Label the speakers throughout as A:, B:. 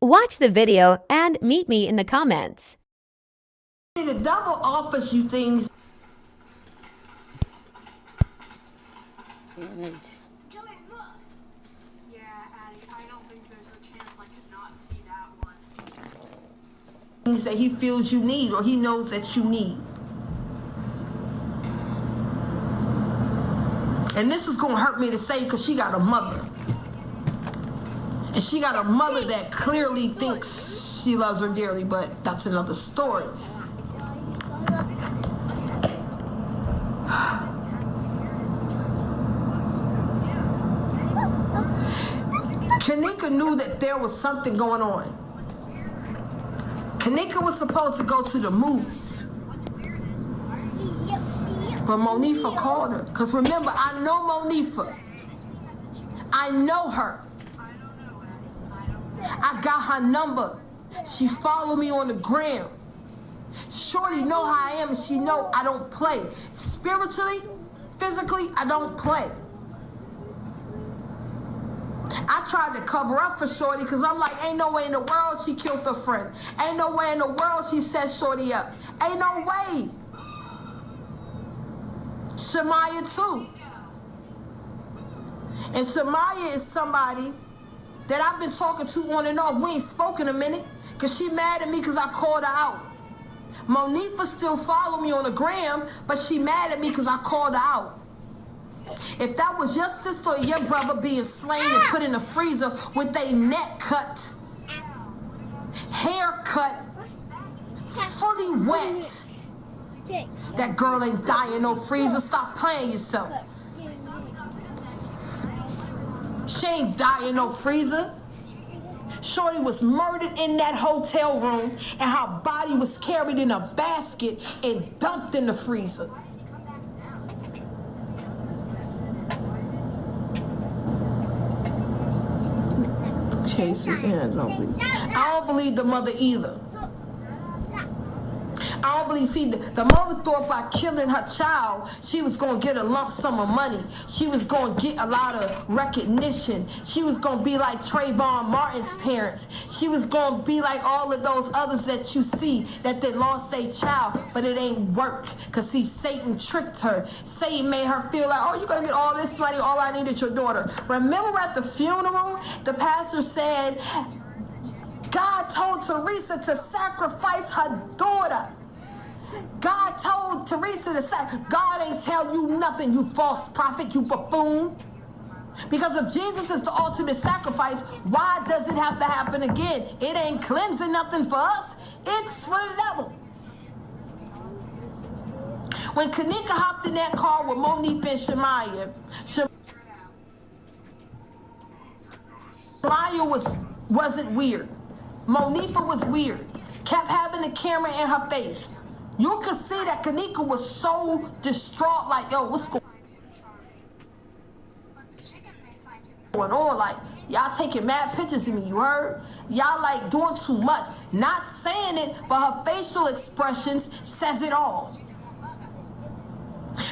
A: Watch the video and meet me in the comments.
B: The devil offers you things.
C: Yeah, Addie, I don't think there's a chance I could not see that one.
B: Things that he feels you need or he knows that you need. And this is going to hurt me to say because she got a mother. And she got a mother that clearly thinks she loves her dearly, but that's another story. Kenneka knew that there was something going on. Kenneka was supposed to go to the movies. But Monifa called her. Because remember, I know Monifa. I know her. I got her number. She followed me on the gram. Shorty know how I am and she know I don't play. Spiritually, physically, I don't play. I tried to cover up for Shorty because I'm like, ain't no way in the world she killed her friend. Ain't no way in the world she set Shorty up. Ain't no way. Shamaya too. And Shamaya is somebody that I've been talking to on and off. We ain't spoken a minute because she mad at me because I called her out. Monifa still follow me on the gram, but she mad at me because I called her out. If that was your sister or your brother being slain and put in the freezer with their neck cut, hair cut, fully wet, that girl ain't dying in no freezer. Stop playing yourself. She ain't dying in no freezer. Shorty was murdered in that hotel room and her body was carried in a basket and dumped in the freezer. I don't believe the mother either. I don't believe, see, the mother thought by killing her child, she was going to get a lump sum of money. She was going to get a lot of recognition. She was going to be like Trayvon Martin's parents. She was going to be like all of those others that you see that they lost their child, but it ain't work. Because, see, Satan tricked her. Satan made her feel like, oh, you're going to get all this money, all I need is your daughter. Remember at the funeral, the pastor said, God told Teresa to sacrifice her daughter. God told Teresa to say, God ain't tell you nothing, you false prophet, you buffoon. Because if Jesus is the ultimate sacrifice, why does it have to happen again? It ain't cleansing nothing for us. It's for the devil. When Kenneka hopped in that car with Monifa and Shamaya wasn't weird. Monifa was weird. Kept having the camera in her face. You could see that Kenneka was so distraught, like, yo, what's going on? Like, y'all taking mad pictures of me, you heard? Y'all, like, doing too much. Not saying it, but her facial expressions says it all.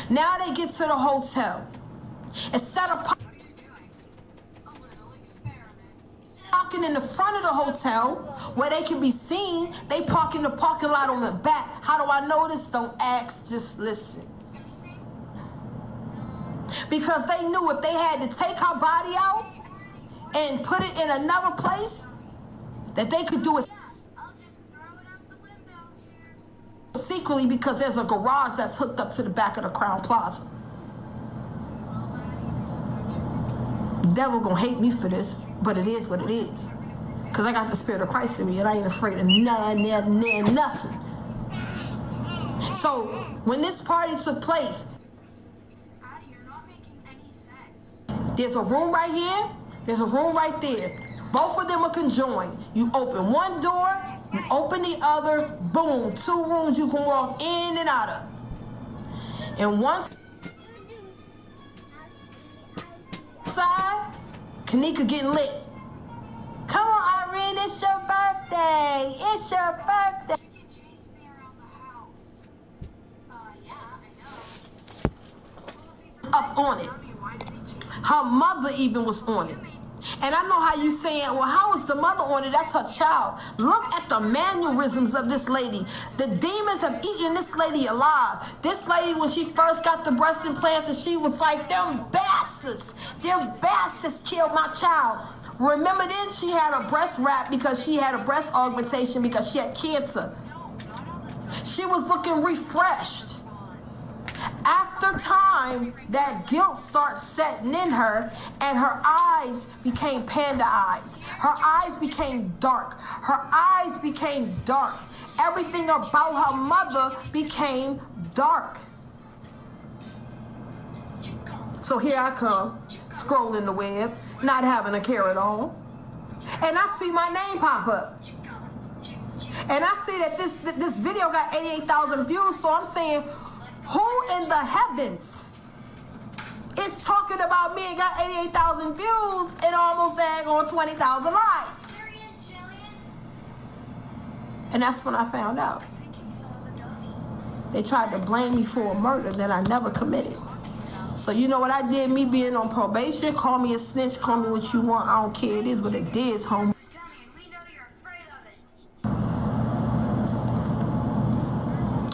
B: Now they get to the hotel. Instead of parking in the front of the hotel where they can be seen, they park in the parking lot on the back. How do I know this? Don't ask, just listen. Because they knew if they had to take her body out and put it in another place, that they could do it secretly because there's a garage that's hooked up to the back of the Crown Plaza. The devil gonna hate me for this, but it is what it is. Because I got the Spirit of Christ in me and I ain't afraid of nothing. So when this party took place, there's a room right here, there's a room right there. Both of them are conjoined. You open one door, you open the other, boom, 2 rooms you can walk in and out of. And once side, Kenneka getting lit. Come on, Irene, it's your birthday. It's your birthday. Up on it. Her mother even was on it. And I know how you saying, well, how is the mother on it? That's her child. Look at the mannerisms of this lady. The demons have eaten this lady alive. This lady, when she first got the breast implants, and she was like, them bastards killed my child. Remember then she had a breast wrap because she had a breast augmentation because she had cancer. She was looking refreshed. After time, that guilt starts setting in her, and her eyes became panda eyes. Her eyes became dark. Her eyes became dark. Everything about her mother became dark. So here I come, scrolling the web, not having a care at all. And I see my name pop up. And I see that this video got 88,000 views, so I'm saying, who in the heavens is talking about me and got 88,000 views and almost on 20,000 likes? And that's when I found out. They tried to blame me for a murder that I never committed. So you know what I did, me being on probation? Call me a snitch, call me what you want, I don't care. It is what it is, homie.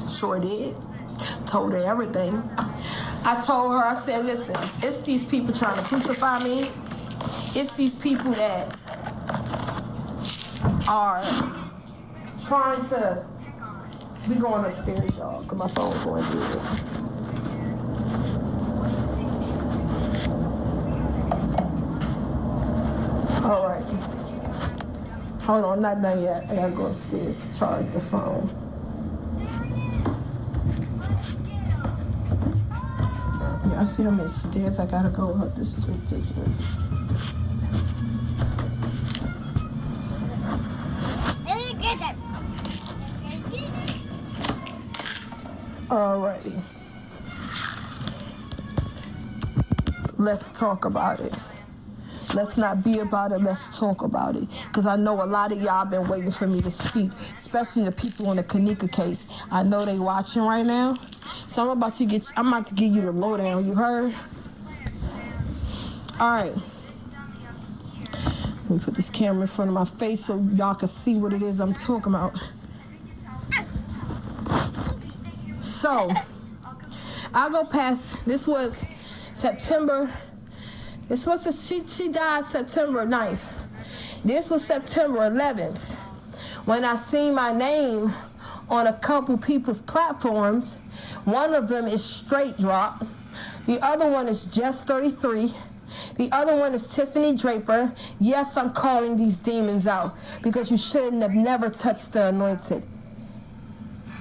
B: Sure did. Told her everything. I told her, I said, listen, it's these people trying to crucify me. It's these people that are trying to... We going upstairs, y'all, because my phone's going through it. All right. Hold on, not done yet. I gotta go upstairs, charge the phone. I see how many stairs I gotta go up. This is ridiculous. Alrighty. Let's talk about it. Let's not be about it, let's talk about it. Because I know a lot of y'all been waiting for me to speak, especially the people on the Kenneka case. I know they watching right now. So I'm about to give you the lowdown, you heard? All right. Let me put this camera in front of my face so y'all can see what it is I'm talking about. So, I'll go past, this was September, she died September 9th. This was September 11th when I seen my name on a couple people's platforms. One of them is Straight Drop. The other one is Just 33. The other one is Tiffany Draper. Yes, I'm calling these demons out because you shouldn't have never touched the anointed.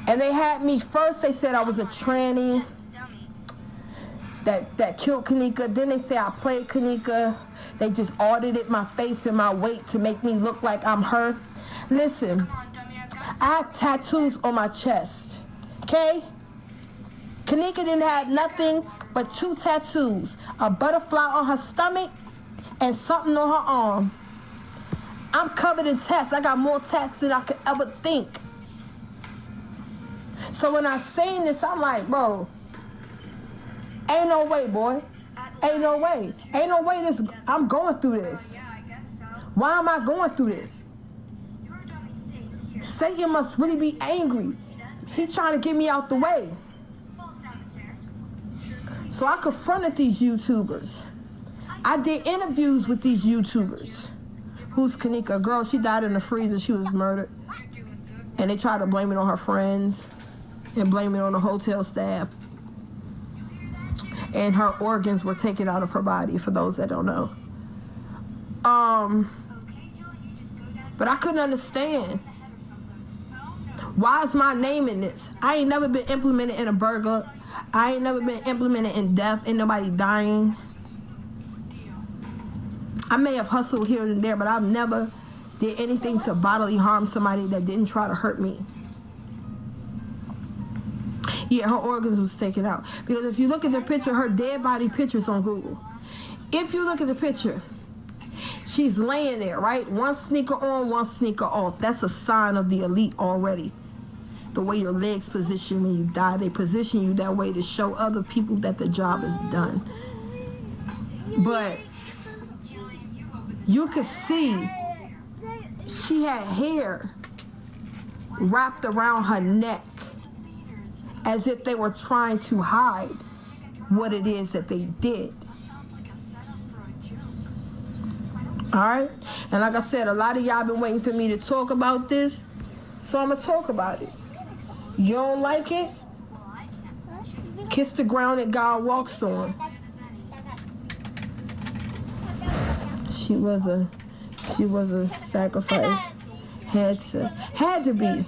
B: And they had me first, they said I was a tranny that killed Kenneka. Then they say I played Kenneka. They just audited my face and my weight to make me look like I'm her. Listen, I have tattoos on my chest, okay? Kenneka didn't have nothing but 2 tattoos, a butterfly on her stomach and something on her arm. I'm covered in tats. I got more tats than I could ever think. So when I seen this, I'm like, bro, ain't no way, boy. Ain't no way. Ain't no way this, I'm going through this. Why am I going through this? Satan must really be angry. He trying to get me out the way. So I confronted these YouTubers. I did interviews with these YouTubers. Who's Kenneka? A girl, she died in the freezer. She was murdered. And they tried to blame it on her friends and blame it on the hotel staff. And her organs were taken out of her body, for those that don't know. But I couldn't understand. Why is my name in this? I ain't never been implemented in a burglar. I ain't never been implemented in death. Ain't nobody dying. I may have hustled here and there, but I've never did anything to bodily harm somebody that didn't try to hurt me. Yeah, her organs was taken out. Because if you look at the picture, her dead body picture's on Google. If you look at the picture, she's laying there, right? One sneaker on, one sneaker off. That's a sign of the elite already. The way your legs position when you die, they position you that way to show other people that the job is done. But you could see she had hair wrapped around her neck as if they were trying to hide what it is that they did. Alright? And like I said, a lot of y'all been waiting for me to talk about this, so I'm going to talk about it. You don't like it? Kiss the ground that God walks on. She was a sacrifice. Had to be.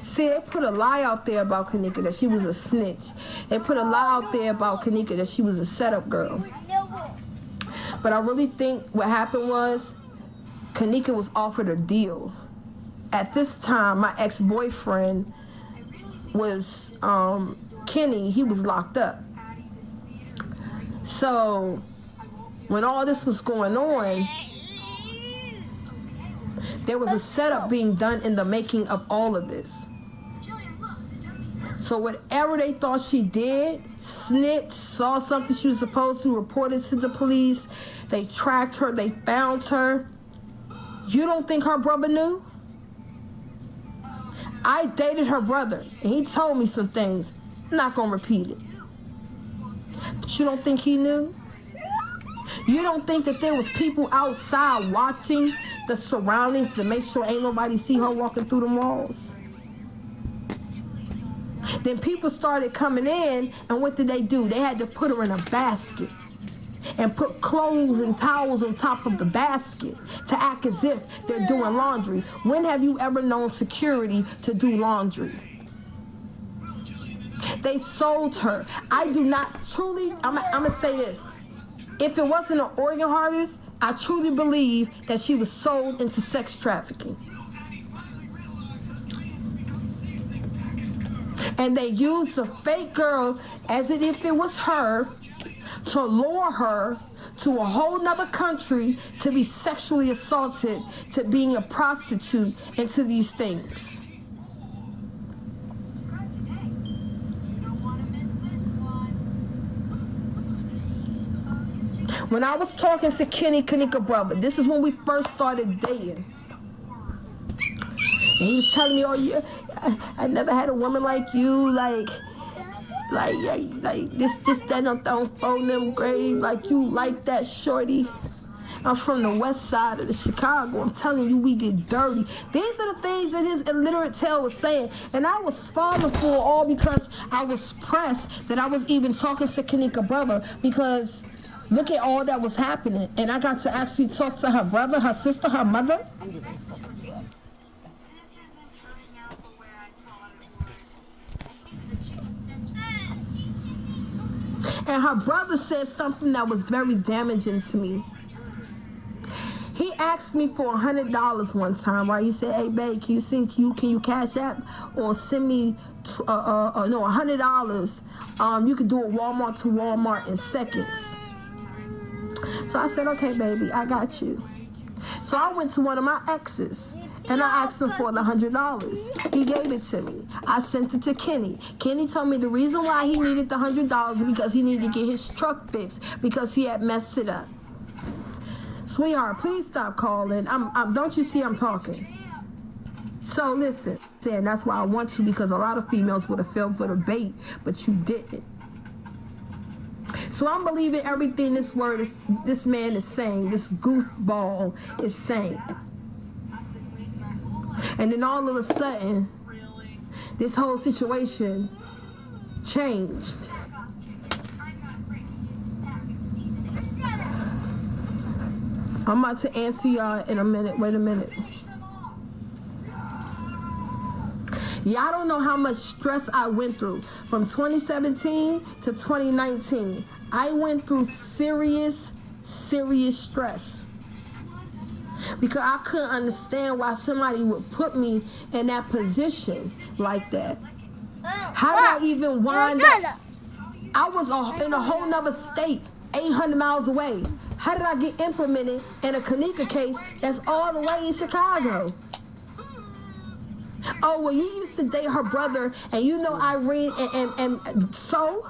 B: See, they put a lie out there about Kenneka that she was a snitch. They put a lie out there about Kenneka that she was a setup girl. But I really think what happened was Kenneka was offered a deal. At this time, my ex-boyfriend was Kenny. He was locked up. So when all this was going on, there was a setup being done in the making of all of this. So whatever they thought she did, snitched, saw something she was supposed to, reported to the police, they tracked her, they found her. You don't think her brother knew? I dated her brother, and he told me some things. I'm not going to repeat it. But you don't think he knew? You don't think that there was people outside watching the surroundings to make sure ain't nobody see her walking through the walls? Then people started coming in, and what did they do? They had to put her in a basket and put clothes and towels on top of the basket to act as if they're doing laundry. When have you ever known security to do laundry? They sold her. I do not truly, I'm going to say this. If it wasn't an organ harvest, I truly believe that she was sold into sex trafficking. And they used the fake girl as if it was her to lure her to a whole nother country to be sexually assaulted, to being a prostitute, and to these things. When I was talking to Kenneka brother, this is when we first started dating. And he was telling me, oh yeah, I never had a woman like you, like this, that, don't phone them grave, like you like that, shorty. I'm from the west side of the Chicago. I'm telling you, we get dirty. These are the things that his illiterate tail was saying. And I was falling for it all because I was pressed that I was even talking to Kenneka brother, because look at all that was happening. And I got to actually talk to her brother, her sister, her mother. And her brother said something that was very damaging to me. He asked me for $100 one time, right? He said, hey, babe, can you cash app or send me $100? You could do it Walmart to Walmart in seconds. So I said, okay, baby, I got you. So I went to one of my exes, and I asked him for the $100. He gave it to me. I sent it to Kenny. Kenny told me the reason why he needed the $100 is because he needed to get his truck fixed because he had messed it up. Sweetheart, please stop calling. Don't you see I'm talking? So listen, and that's why I want you, because a lot of females would have fell for the bait, but you didn't. So I'm believing everything this man is saying, this goofball is saying. And then all of a sudden, this whole situation changed. I'm about to answer y'all in a minute. Wait a minute. Y'all don't know how much stress I went through from 2017 to 2019. I went through serious stress because I couldn't understand why somebody would put me in that position like that. How did I even wind up? I was in a whole nother state, 800 miles away. How did I get implemented in a Kenneka case that's all the way in Chicago? Oh, well, you used to date her brother, and you know Irene, and so?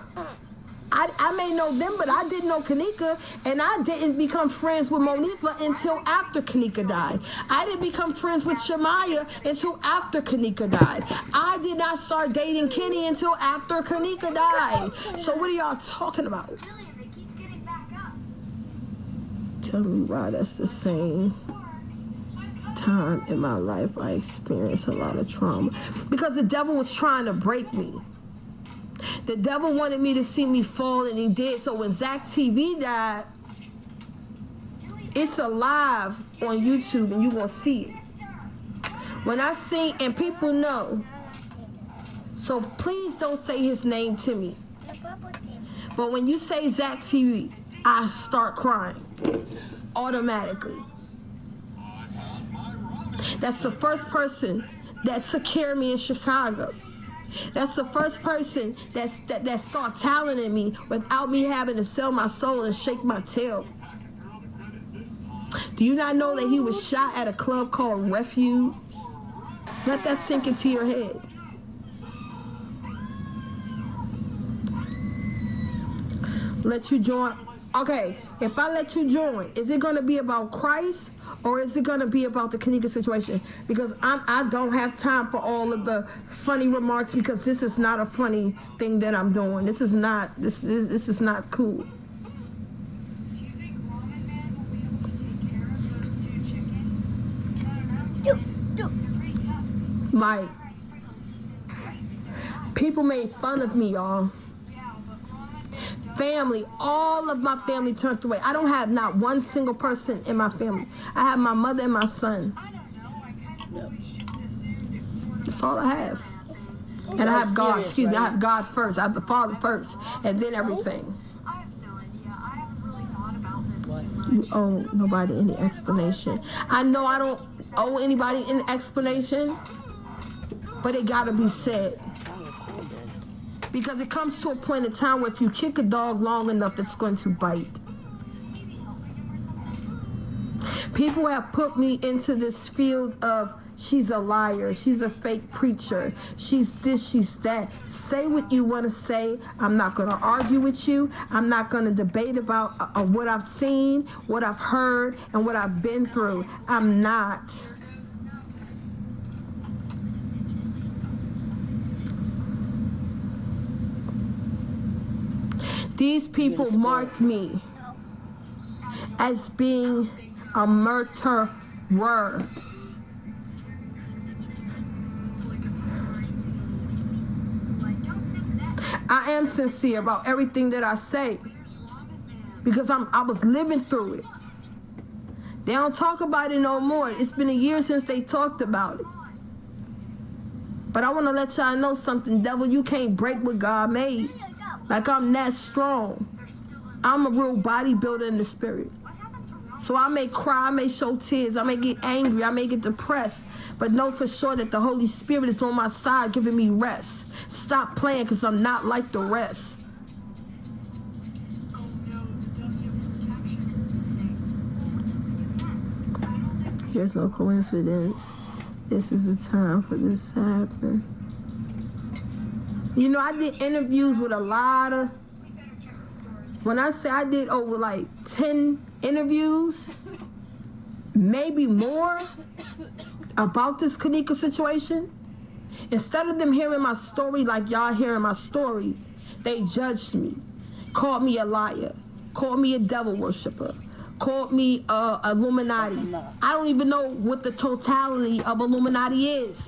B: I may know them, but I didn't know Kenneka, and I didn't become friends with Monifa until after Kenneka died. I didn't become friends with Shemaya until after Kenneka died. I did not start dating Kenny until after Kenneka died. So what are y'all talking about? Tell me why that's the same time in my life I experienced a lot of trauma. Because the devil was trying to break me. The devil wanted me to see me fall, and he did. So when Zach TV died, it's alive on YouTube, and you're going to see it. When I sing, and people know, so please don't say his name to me. But when you say Zach TV, I start crying automatically. That's the first person that took care of me in Chicago. That's the first person that saw talent in me without me having to sell my soul and shake my tail. Do you not know that he was shot at a club called Refuge? Let that sink into your head. Let you join. Okay, if I let you join, is it going to be about Christ, or is it going to be about the Kenneka situation? Because I don't have time for all of the funny remarks, because this is not a funny thing that I'm doing. This is not cool.
C: Do you think Roman Man will be able to take care of those 2 chickens? I don't know.
B: Like, people made fun of me, y'all. Family, all of my family turned away. I don't have not one single person in my family. I have my mother and my son. That's all I have. And I have God, excuse me, I have God first. I have the Father first, and then everything.
C: I have no idea. I haven't really thought about this.
B: You owe nobody any explanation. I know I don't owe anybody an explanation, but it gotta be said. Because it comes to a point in time where if you kick a dog long enough, it's going to bite. People have put me into this field of, she's a liar, she's a fake preacher, she's this, she's that. Say what you want to say. I'm not going to argue with you. I'm not going to debate about what I've seen, what I've heard, and what I've been through. I'm not. These people marked me as being a murderer. I am sincere about everything that I say, because I was living through it. They don't talk about it no more. It's been a year since they talked about it. But I want to let y'all know something, devil. You can't break what God made. Like, I'm that strong. I'm a real bodybuilder in the spirit. So I may cry, I may show tears, I may get angry, I may get depressed, but know for sure that the Holy Spirit is on my side giving me rest. Stop playing, because I'm not like the rest. There's no coincidence. This is the time for this to happen. You know, I did interviews with a lot of, when I say I did over like 10 interviews, maybe more, about this Kenneka situation. Instead of them hearing my story like y'all hearing my story, they judged me, called me a liar, called me a devil worshiper, called me Illuminati. I don't even know what the totality of Illuminati is.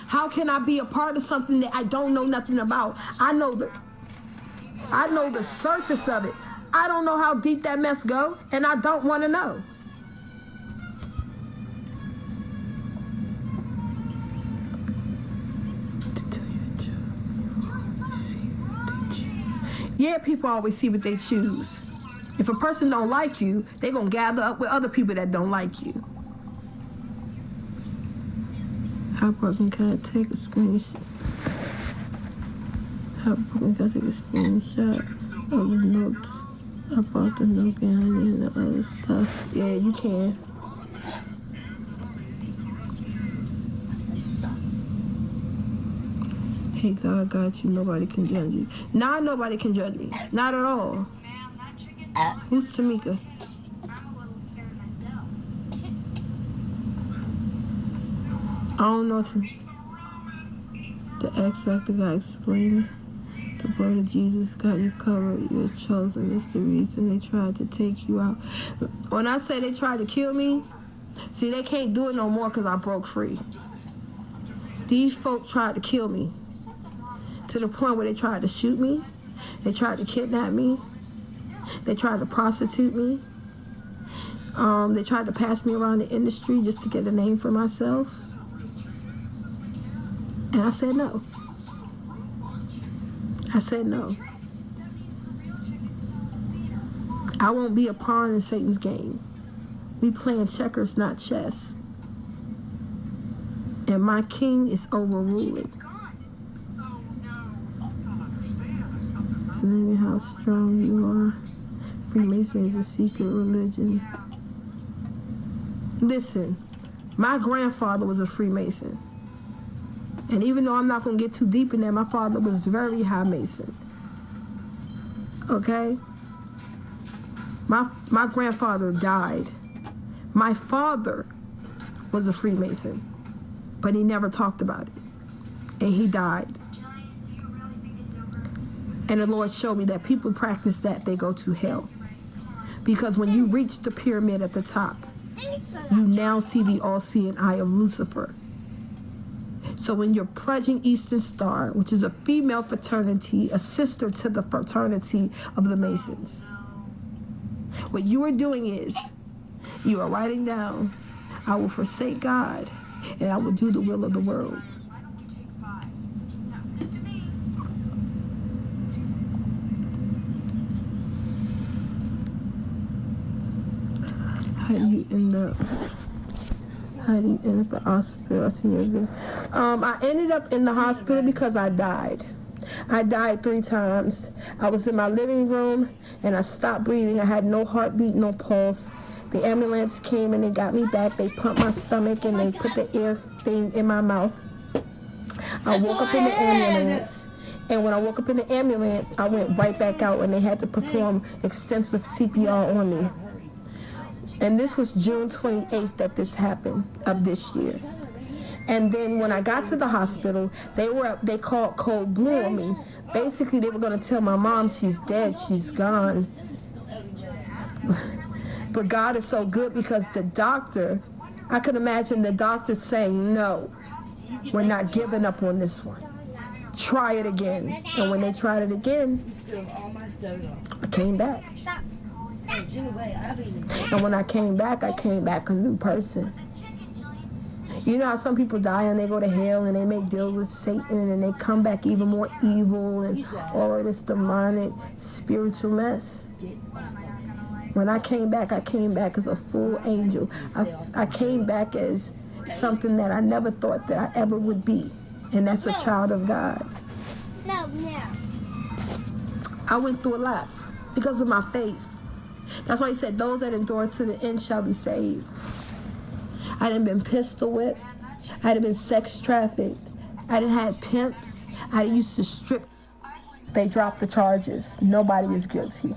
B: How can I be a part of something that I don't know nothing about? I know the surface of it. I don't know how deep that mess go, and I don't want to know. Yeah, people always see what they choose. If a person don't like you, they're going to gather up with other people that don't like you. Heartbroken, can I take a screenshot? Heartbroken, can I take a screenshot of the notes about the no behind and the other stuff? Yeah, you can. Hey, God got you. Nobody can judge you. Nah, nobody can judge me. Not at all.
C: Man, that chicken.
B: Who's Tamika?
C: I'm a little scared myself.
B: I don't know. The X Factor guy explained. The blood of Jesus got you covered. You're chosen. It's the reason they tried to take you out. When I say they tried to kill me, see, they can't do it no more because I broke free. These folk tried to kill me to the point where they tried to shoot me. They tried to kidnap me. They tried to prostitute me. They tried to pass me around the industry just to get a name for myself. And I said no. I said no. I won't be a pawn in Satan's game. We playing checkers, not chess. And my king is overruling. Tell me how strong you are. Freemasonry is a secret religion. Listen, my grandfather was a Freemason. And even though I'm not going to get too deep in that, my father was very high Mason. Okay? My grandfather died. My father was a Freemason, but he never talked about it. And he died. And the Lord showed me that people practice that, they go to hell. Because when you reach the pyramid at the top, you now see the all-seeing eye of Lucifer. So when you're pledging Eastern Star, which is a female fraternity, a sister to the fraternity of the Masons, what you are doing is, you are writing down, I will forsake God, and I will do the will of the world. How do you end up at the hospital? I see your video. I ended up in the hospital because I died. I died 3 times. I was in my living room and I stopped breathing. I had no heartbeat, no pulse. The ambulance came and they got me back. They pumped my stomach and they put the air thing in my mouth. I woke up in the ambulance. And when I woke up in the ambulance, I went right back out and they had to perform extensive CPR on me. And this was June 28th that this happened of this year. And then when I got to the hospital, they called cold blue on me. Basically, they were going to tell my mom she's dead, she's gone. But God is so good because the doctor, I could imagine the doctor saying, no, we're not giving up on this one. Try it again. And when they tried it again, I came back. And when I came back a new person. You know how some people die and they go to hell and they make deals with Satan and they come back even more evil and all of this demonic spiritual mess. When I came back as a full angel. I came back as something that I never thought that I ever would be. And that's a child of God.
D: No.
B: I went through a lot because of my faith. That's why he said, those that endure to the end shall be saved. I done been pistol whipped. I done been sex trafficked. I done had pimps. I used to strip. They dropped the charges. Nobody is guilty.